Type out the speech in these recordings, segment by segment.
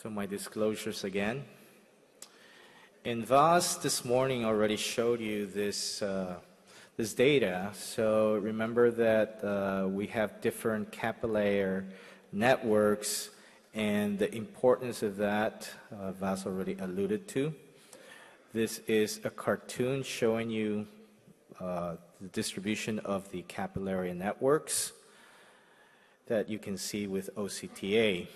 So my disclosures again. And Vas this morning already showed you this data. So remember that we have different capillary networks, and the importance of that Vas already alluded to. This is a cartoon showing you the distribution of the capillary networks that you can see with OCT-A.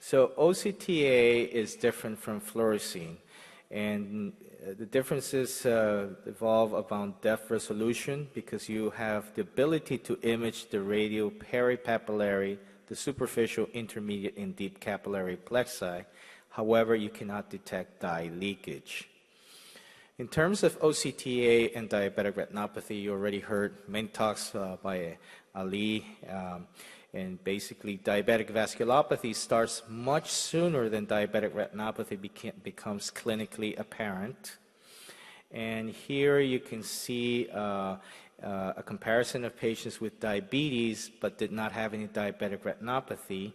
So OCT-A is different from fluorescein, and the differences evolve around depth resolution because you have the ability to image the radial peripapillary, the superficial, intermediate, and deep capillary plexi. However, you cannot detect dye leakage. In terms of OCT-A and diabetic retinopathy, you already heard many talks by Ali. And basically, diabetic vasculopathy starts much sooner than diabetic retinopathy becomes clinically apparent. And here you can see a comparison of patients with diabetes but did not have any diabetic retinopathy.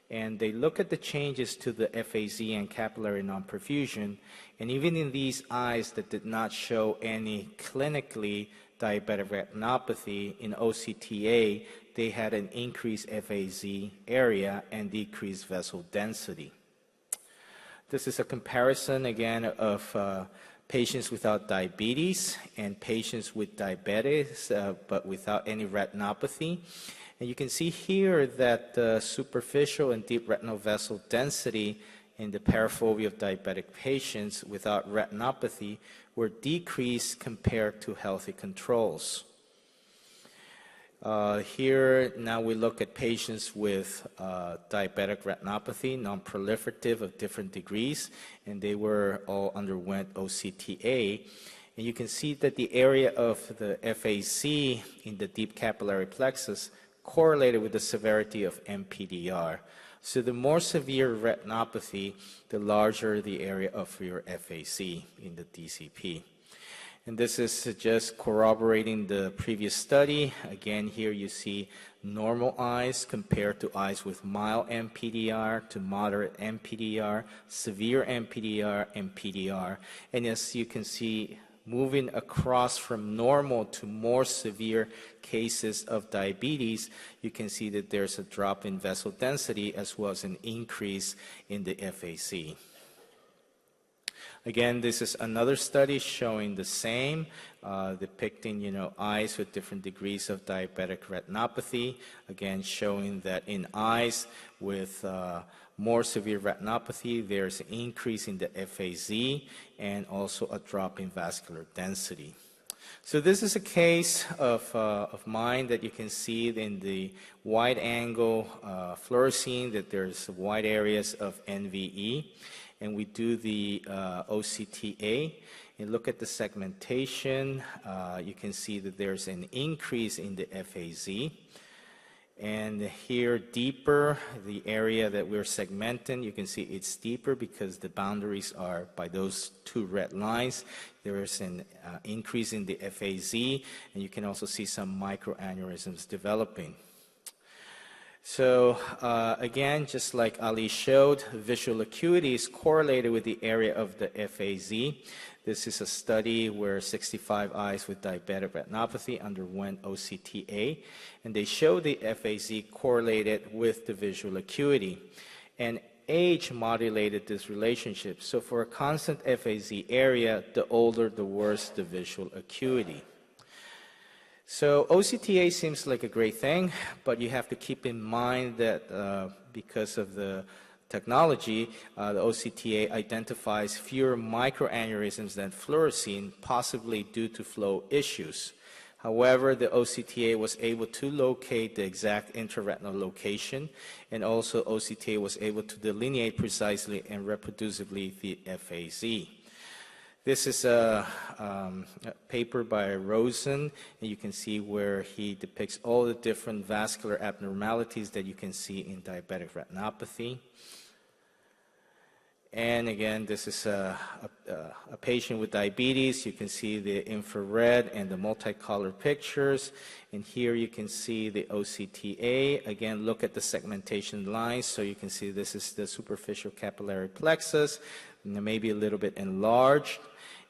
And they look at the changes to the FAZ and capillary non-perfusion. And even in these eyes that did not show any clinically diabetic retinopathy in OCT-A, they had an increased FAZ area and decreased vessel density. This is a comparison again of patients without diabetes and patients with diabetes but without any retinopathy. And you can see here that the superficial and deep retinal vessel density in the paraphobia of diabetic patients without retinopathy were decreased compared to healthy controls. Here now we look at patients with diabetic retinopathy, non-proliferative of different degrees, and they were all underwent OCT-A. And you can see that the area of the FAZ in the deep capillary plexus correlated with the severity of MPDR. So the more severe retinopathy, the larger the area of your FAZ in the DCP. And this is just corroborating the previous study. Again, here you see normal eyes compared to eyes with mild MPDR to moderate MPDR, severe MPDR, and PDR. And as you can see, moving across from normal to more severe cases of diabetes, you can see that there's a drop in vessel density as well as an increase in the FAZ. Again, this is another study showing the same, depicting eyes with different degrees of diabetic retinopathy. Again, showing that in eyes with more severe retinopathy, there's an increase in the FAZ and also a drop in vascular density. So this is a case of mine that you can see in the wide angle fluorescein that there's wide areas of NVE. And we do the OCT-A and look at the segmentation. You can see that there's an increase in the FAZ. And here deeper, the area that we're segmenting, you can see it's deeper because the boundaries are by those two red lines. There is an increase in the FAZ, and you can also see some microaneurysms developing. So again, just like Ali showed, visual acuity is correlated with the area of the FAZ. This is a study where 65 eyes with diabetic retinopathy underwent OCT-A, and they showed the FAZ correlated with the visual acuity. And age modulated this relationship. So for a constant FAZ area, the older, the worse the visual acuity. So OCT-A seems like a great thing, but you have to keep in mind that because of the technology, the OCT-A identifies fewer microaneurysms than fluorescein, possibly due to flow issues. However, the OCT-A was able to locate the exact intraretinal location, and also OCT-A was able to delineate precisely and reproducibly the FAZ. This is a paper by Rosen, and you can see where he depicts all the different vascular abnormalities that you can see in diabetic retinopathy. And again, this is a patient with diabetes. You can see the infrared and the multicolor pictures. And here you can see the OCT-A. Again, look at the segmentation lines. So you can see this is the superficial capillary plexus, maybe a little bit enlarged.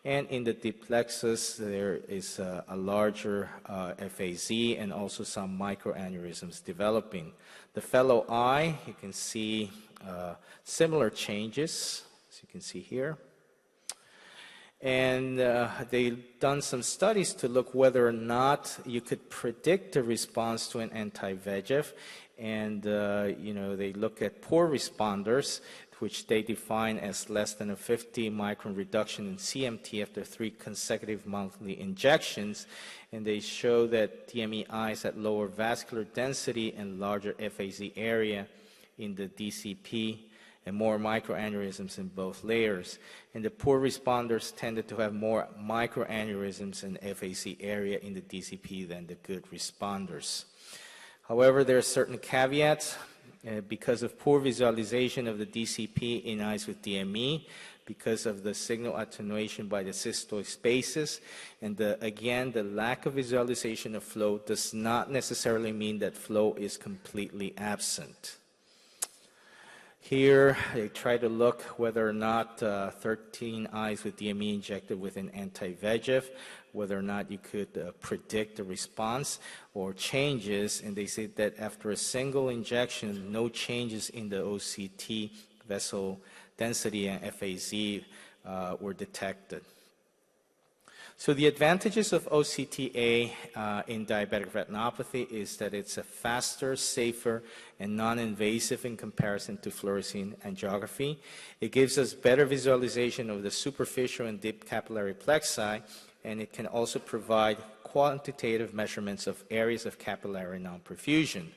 And in the deep plexus, there is a larger FAZ and also some microaneurysms developing. The fellow eye, you can see similar changes, as you can see here. And they've done some studies to look whether or not you could predict a response to an anti-VEGF. And, they look at poor responders, which they define as less than a 50 micron reduction in CMT after 3 consecutive monthly injections. And they show that DME eyes at lower vascular density and larger FAZ area in the DCP and more microaneurysms in both layers. And the poor responders tended to have more microaneurysms and FAZ area in the DCP than the good responders. However, there are certain caveats. Because of poor visualization of the DCP in eyes with DME, because of the signal attenuation by the cystoid spaces, and again, the lack of visualization of flow does not necessarily mean that flow is completely absent. Here, they try to look whether or not 13 eyes with DME injected with an anti-VEGF, whether or not you could predict a response or changes, and they say that after a single injection, no changes in the OCT vessel density and FAZ were detected. So the advantages of OCT-A in diabetic retinopathy is that it's a faster, safer, and non-invasive in comparison to fluorescein angiography. It gives us better visualization of the superficial and deep capillary plexi, and it can also provide quantitative measurements of areas of capillary non-perfusion.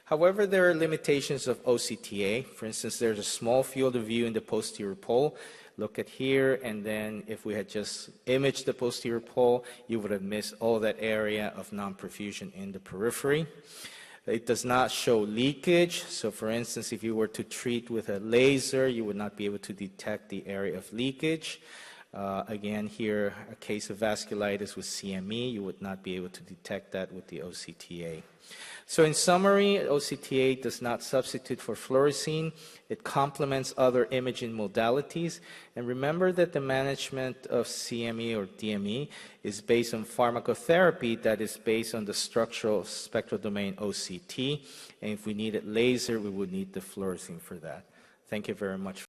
However, there are limitations of OCT-A. For instance, there's a small field of view in the posterior pole. Look at here, and then if we had just imaged the posterior pole, you would have missed all that area of non-perfusion in the periphery. It does not show leakage. So for instance, if you were to treat with a laser, you would not be able to detect the area of leakage. Again, here, a case of vasculitis with CME, you would not be able to detect that with the OCT-A. So in summary, OCT-A does not substitute for fluorescein. It complements other imaging modalities. And remember that the management of CME or DME is based on pharmacotherapy that is based on the structural spectral domain OCT. And if we needed laser, we would need the fluorescein for that. Thank you very much.